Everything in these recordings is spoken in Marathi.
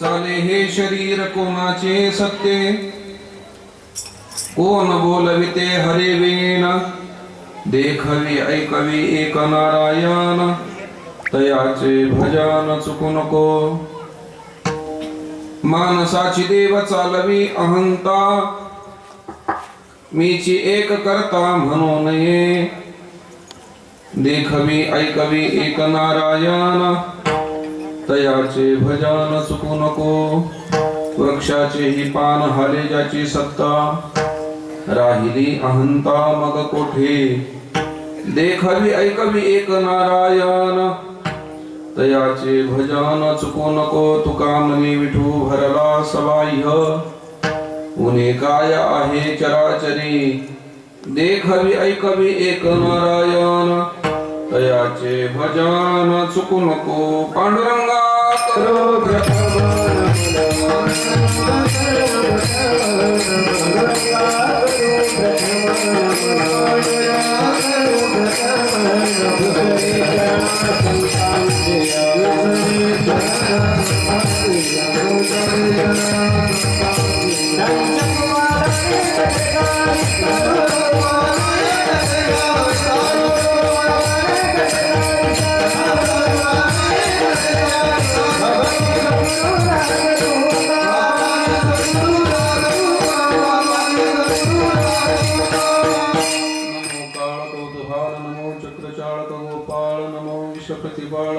चाले हे शरीर कोणाचे सत्य, कोण बोलविते हरे विन, देखवी ऐकवी एक नारायण, तयाचे भजन चुकू नको. मानसाची देव चालवी अहंता, मीची एक करता म्हणू नये. देखवी ऐकवी एक नारायण, तयाचे भजन चुकू नको. वृक्षाचे ही पान हाले ज्याची सत्ता, राहिली अहंता मग कोठे. देखवी ऐकवी एक नारायण, तयाचे भजन चुकू नको. तुका मनी विठू भरला सबाह्य, उने काय आहे चराचरी. देखवी ऐकवी एक नारायण, तयाचे भजन चुकू नको. पांडुरंगा करो प्रतिपाळ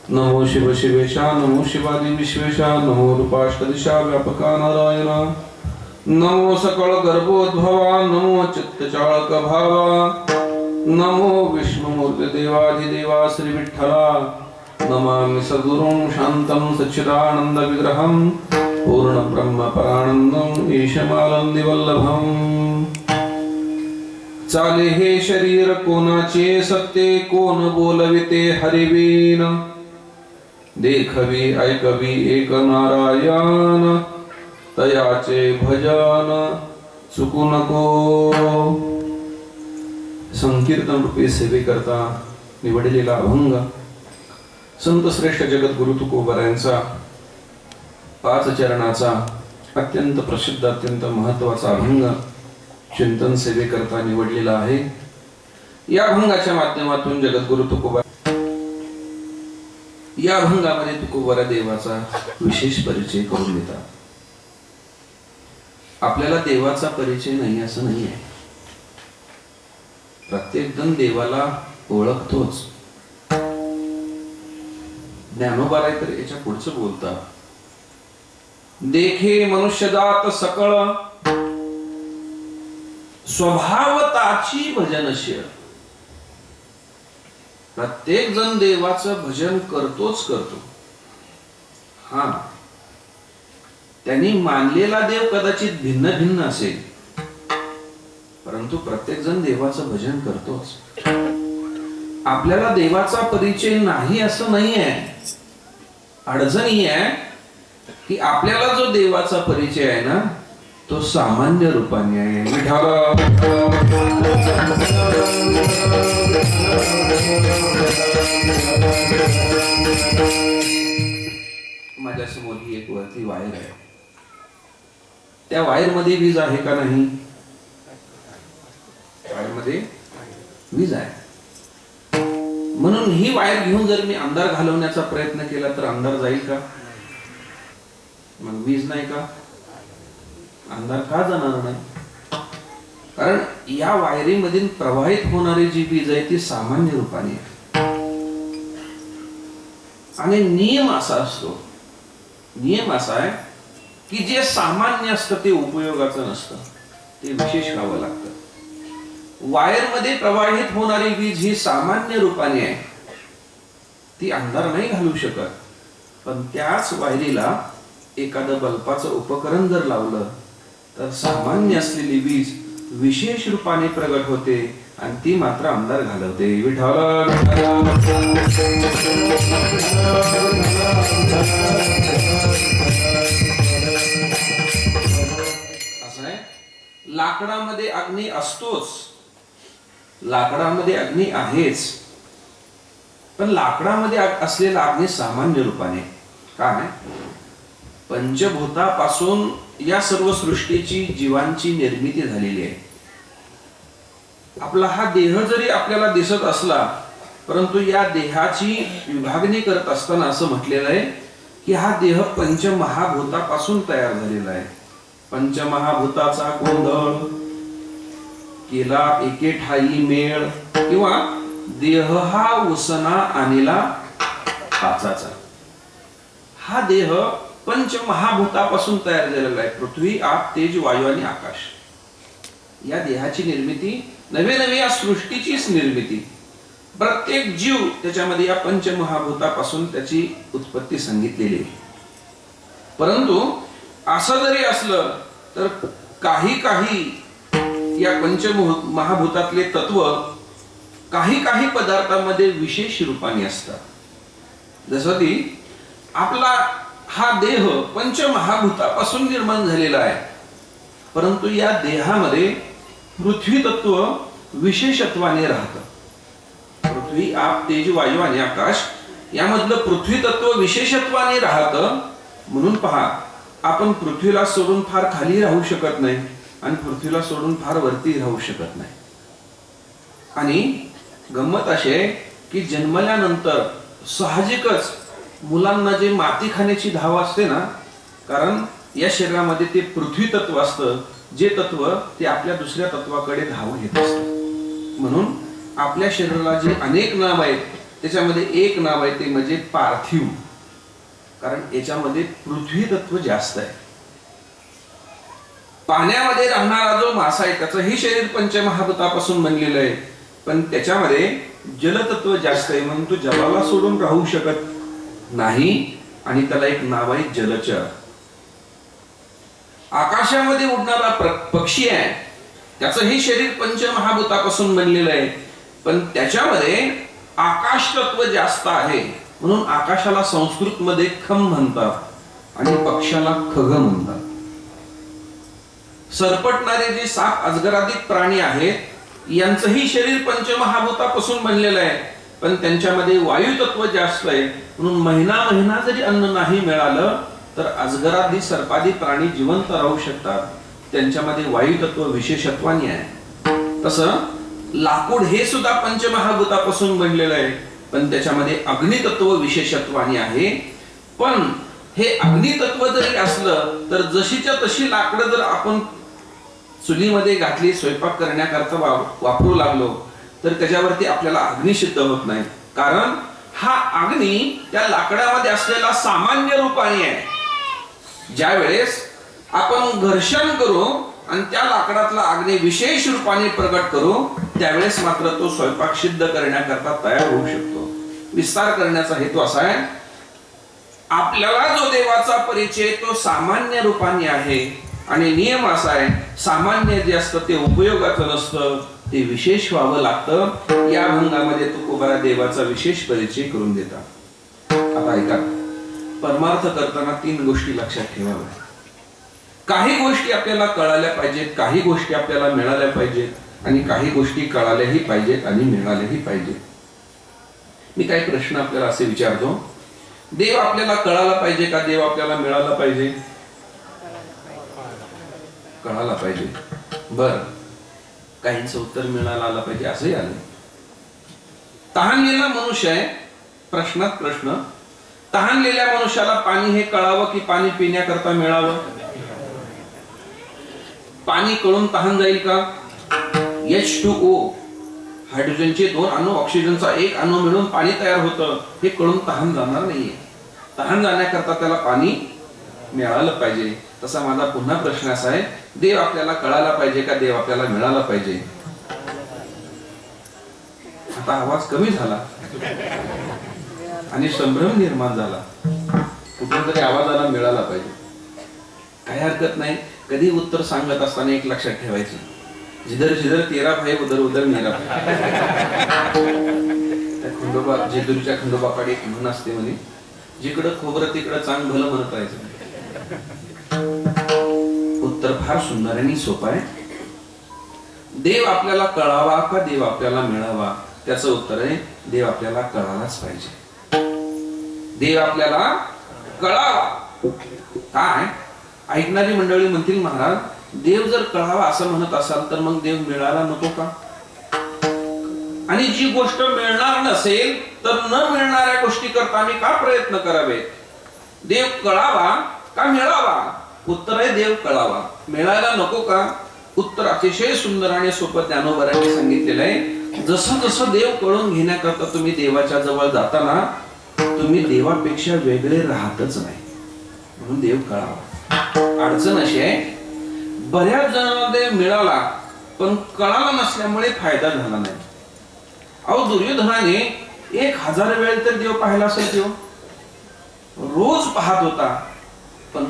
नमो शिव शिवेशा, नमो शिवादि विश्वेशा, नमो रूपाष्टदिशा व्यापका नारायण. नमो सकळ गर्भोद्भवा, नमो चित्तचाळक भावा, नमो विष्णुमूर्ती देवाधिदेवा श्री विठ्ठला. नमामि सद्गुरुं शान्तं सच्चिदानंद विग्रहं, पूर्ण ब्रह्म परानंदं ईशमानंदी वल्लभं. चाले हे शरीर कोणाचे सत्य, कोण बोलविते हरिवीन. देखवी ऐकवी एक नारायण, तयाचे भजन चुकू नको. संकीर्तन रूपे सेवे करता निवडलेला अभंग संत श्रेष्ठ जगद्गुरु तुकोबारायांचा 5 चरणाचा अत्यंत प्रसिद्ध अत्यंत महत्वाचा अभंग चिंतन सेवे करता निवडलेला आहे. या अभंगाच्या माध्यमातून जगद्गुरु तुकोबा या अभंगामध्ये तुकोबारा देवाचा विशेष परिचय करून देतात. आपल्याला देवाचा परिचय नाही असं नाही आहे. प्रत्येक जण देवाला ओळखतोच. ज्ञानोबा तर याच्या पुढचं बोलतात, देखे मनुष्य जात सकळ, स्वभावताची भजनशील. प्रत्येक जण देवाचं भजन करतोच करतो. हा, त्यांनी मानलेला देव कदाचित भिन्न भिन्न असेल, परंतु प्रत्येक जण देवाचं भजन करतोच. आपल्याला देवाचा परिचय नाही असं नाहीये. अडचण ही आहे की आपल्याला जो देवाचा परिचय आहे ना, तो सामान्य रूपाने आहे. माझ्या समोर ही एक वरती वायर आहे. त्या वायर मध्ये वीज आहे का नाही? वायर मध्ये वीज आहे. म्हणून ही वायर घेऊन जर मी अंधार घालवण्याचा प्रयत्न केला तर अंधार जाईल का? मग वीज नाही का? अंधार का जाणार नाही? कारण या वायरीमधील प्रवाहित होणारी जी वीज आहे ती सामान्य रूपाने आहे. आणि नियम असा असतो, नियम असा आहे की जे सामान्य असतं ते उपयोगाचं नसतं, ते विशेष व्हावं लागतं. वायरमध्ये प्रवाहित होणारी वीज ही सामान्य रूपाने आहे, ती अंधार नाही घालू शकत. पण त्याच वायरीला एखादं बल्बाचं उपकरण जर लावलं तर सामान्य असलेली वीज विशेष रूपाने प्रगट होते आणि ती मात्र अंधार घालवते. विठ्ठल असं आहे. लाकडामध्ये अग्नी असतोच, लाकडामध्ये अग्नी आहेच, पण लाकडामध्ये असलेला अग्नी सामान्य रूपाने. काय? पंचभूतापासून या सर्व सृष्टीची, जीवांची निर्मिती झालेली आहे. आपला हा देह जरी आपल्याला दिसत असला, परंतु या देहाची विभागणी करत असताना असं म्हटलेलं आहे की हा देह पंचमहाभूतापासून तयार झालेला आहे. पंचमहाभूताचा गोंधळ केला एके ठाई मेळ, किंवा देह हा उसना आणिला पाचाचा. हा देह पंचमहाभूतापासून तयार झालेला आहे. पृथ्वी, आप, तेज, वायू आणि आकाश. या देहाची निर्मिती, नव्हे नव्हे या सृष्टीचीच निर्मिती, प्रत्येक जीव त्याच्यामध्ये या पंचमहाभूतापासून त्याची उत्पत्ती सांगितलेली आहे. परंतु असं जरी असलं तर काही काही या पंचमहाभूतातले तत्व काही काही पदार्थांमध्ये विशेष रूपाने असतात. जसं की आपला हा देह पंचमहाभूतापासून निर्माण झालेला आहे, परंतु या देहामध्ये पृथ्वी तत्व विशेषत्वाने राहतं. पृथ्वी, आप, तेज, वायू आणि आकाश यामधलं पृथ्वी तत्व विशेषत्वाने राहतं. म्हणून पहा, आपण पृथ्वीला सोडून फार खाली राहू शकत नाही आणि पृथ्वीला सोडून फार वरती राहू शकत नाही. आणि गंमत अशी आहे की जन्मल्यानंतर साहजिकच मुलांना जे माती खाण्याची धाव असते ना, कारण या शरीरामध्ये ते पृथ्वी तत्व असतं, जे तत्व ते आपल्या दुसऱ्या तत्वाकडे धाव घेत असतं. म्हणून आपल्या शरीराला जे अनेक नाव आहेत त्याच्यामध्ये एक नाव आहे ते म्हणजे पार्थिव, कारण याच्यामध्ये पृथ्वी तत्व जास्त आहे. पाण्यामध्ये राहणारा जो मासा आहे त्याचं हे शरीर पंचमहाभूतापासून बनलेलं आहे, पण त्याच्यामध्ये जलतत्व जास्त आहे, म्हणून तो जलाला सोडून राहू शकत नाही आणि त्याला एक नाव आहे जलचर. आकाशामध्ये उडणारा पक्षी आहे, त्याचं हे शरीर पंचमहाभूतापासून बनलेलं आहे, पण त्याच्यामध्ये आकाश तत्व जास्त आहे, म्हणून आकाशाला संस्कृत मध्ये खम म्हणतात आणि पक्षाला खग म्हणतात. सरपटणारे जे साप, अजगरादिक प्राणी आहेत यांचंही शरीर पंचमहाभूतापासून बनलेलं आहे, पण त्यांच्यामध्ये वायू तत्व जास्त आहे, म्हणून महिना जरी अन्न नाही मिळालं तर अजगरादी, सर्पादी प्राणी जिवंत राहू शकतात, त्यांच्यामध्ये वायू तत्व विशेषत्वाने आहे. तसं लाकूड हे सुद्धा पंचमहाभूतापासून बनलेलं आहे, पण त्याच्यामध्ये अग्नितत्व विशेषत्वाने आहे. पण हे अग्नितत्व जरी असलं तर जशीच्या तशी लाकडं जर आपण चुलीमध्ये घातली, स्वयंपाक करण्याकरता वापरू लागलो तर त्याच्यावरती आपल्याला अग्नी सिद्ध होत नाही, कारण हा अग्नी त्या लाकडामध्ये असलेला सामान्य रूपाने आहे. ज्या वेळेस आपण घर्षण करू आणि त्या लाकडातला अग्नी विशेष रूपाने प्रकट करू, त्यावेळेस मात्र तो स्वयंपाक सिद्ध करण्याकरता तयार होऊ शकतो. विस्तार करण्याचा हेतू असा आहे, आपल्याला जो देवाचा परिचय तो सामान्य रूपाने आहे आणि नियम असा आहे, सामान्य जे असतं ते उपयोगाचं नसतं, ते विशेष व्हावं लागतं. या भंगामध्ये तुकोबारा देवाचा विशेष परिचय करून देतात. आता ऐका, परमार्थ करताना 3 गोष्टी लक्षात ठेवाव्या. काही गोष्टी आपल्याला कळाल्या पाहिजेत, काही गोष्टी आपल्याला मिळाल्या पाहिजेत आणि काही गोष्टी कळाल्याही पाहिजेत आणि मिळाल्याही पाहिजेत. मी काही प्रश्न आपल्याला असे विचारतो, देव आपल्याला कळाला पाहिजे का देव आपल्याला मिळाला पाहिजे? कळाला पाहिजे. बर, काहींचं उत्तर मिळालं आलं पाहिजे असंही आलं. तहानलेला मनुष्य आहे, प्रश्नात प्रश्न, तहानलेल्या मनुष्याला पाणी हे कळावं की पाणी पिण्याकरता मिळावं? पाणी कळून तहान जाईल का? H2O हायड्रोजनचे 2 अणू ऑक्सिजनचा 1 अणू मिळून पाणी तयार होतं हे कळून तहान जाणार नाहीये. तहान जाण्याकरता त्याला पाणी मिळालं पाहिजे. तसा माझा पुन्हा प्रश्न असा आहे, देव आपल्याला कळायला पाहिजे का देव आपल्याला मिळाला पाहिजे? आता आवाज कमी झाला आणि संभ्रम निर्माण झाला. कुठून तरी आवाजाला मिळाला पाहिजे. काही हरकत नाही. कधी उत्तर सांगत असताना एक लक्षात ठेवायचं, जिधर जिधर तेरा भाई उधर उधर मेरा भाई. त्या खंडोबा जेजुरीच्या खंडोबाकडे एक म्हण असते म्हणे, जिकडं खोबरं तिकडं चांग भलं म्हणत राहायचं. उत्तर फार सुंदर आणि सोपं आहे. देव आपल्याला कळावा का देव आपल्याला मिळावा? त्याचं उत्तर आहे, देव आपल्याला कळालाच पाहिजे. देव आपल्याला कळावा. काय ऐकणारी मंडळी म्हणतील, महाराज देव जर कळावा असं म्हणत असाल तर मग देव मिळाला नको का? आणि जी गोष्ट मिळणार नसेल तर न मिळणाऱ्या गोष्टी करता आम्ही का प्रयत्न करावे? देव कळावा का मिळावा? उत्तर आहे देव कळावा. मिळायला नको का? उत्तर अतिशय सुंदर आणि सोपं ज्ञानोबांनी सांगितलेलं आहे. जसं जसं देव कळून घेण्याकरता तुम्ही देवाच्या जवळ जाताना तुम्ही देवापेक्षा वेगळे राहतच नाही, म्हणून देव कळावा. अडचण अशी आहे, बऱ्याच जणांना देव मिळाला पण कळाला नसल्यामुळे फायदा झाला नाही. अहो, दुर्योधनाने 1000 वेळ तर देव पाहिला असेल. देव रोज पाहत होता पण